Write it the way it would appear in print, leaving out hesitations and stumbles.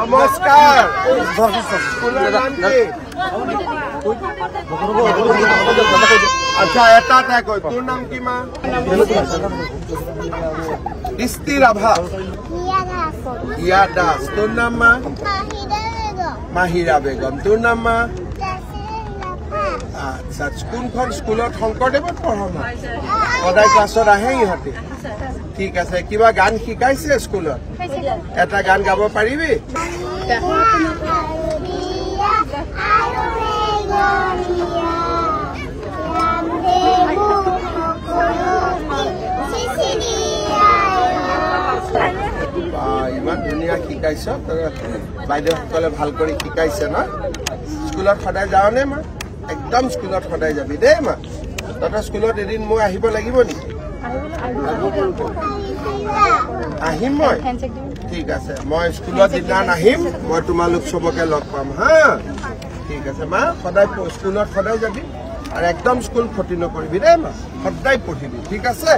নমস্কাৰ স্কুলৰ নাম কি আচ্ছা এটা কৈ তোৰ নাম কি মা দৃষ্টি ৰাভা হিয়া দাস তোৰ নাম মা মাহিৰা বেগম তোৰ নাম মা আচ্ছা কোনখন স্কুলত শংকৰদেৱত পঢ়া মা সদায় ক্লাছত আহে ইহঁতে ঠিক আছে কিবা গান শিকাইছে স্কুলত এটা গান গাব পাৰিবি ইমান ধুনীয়া শিকাইছ বাইদেউসকলে ভাল কৰি শিকাইছে না স্কুলত সদায় যাওঁনে মা একদম স্কুলত সদায় যাবি দেই মা তহঁতৰ স্কুলত এদিন মই আহিব লাগিব নেকি আহিম মই ঠিক আছে মই স্কুলত দিনা নাহিম মই তোমালোক চবকে লগ পাম হা ঠিক আছে মা সদায় স্কুলত সদায় যাবি আৰু একদম স্কুল ক্ষতি নকৰিবি দেই মা সদায় পঢ়িবি ঠিক আছে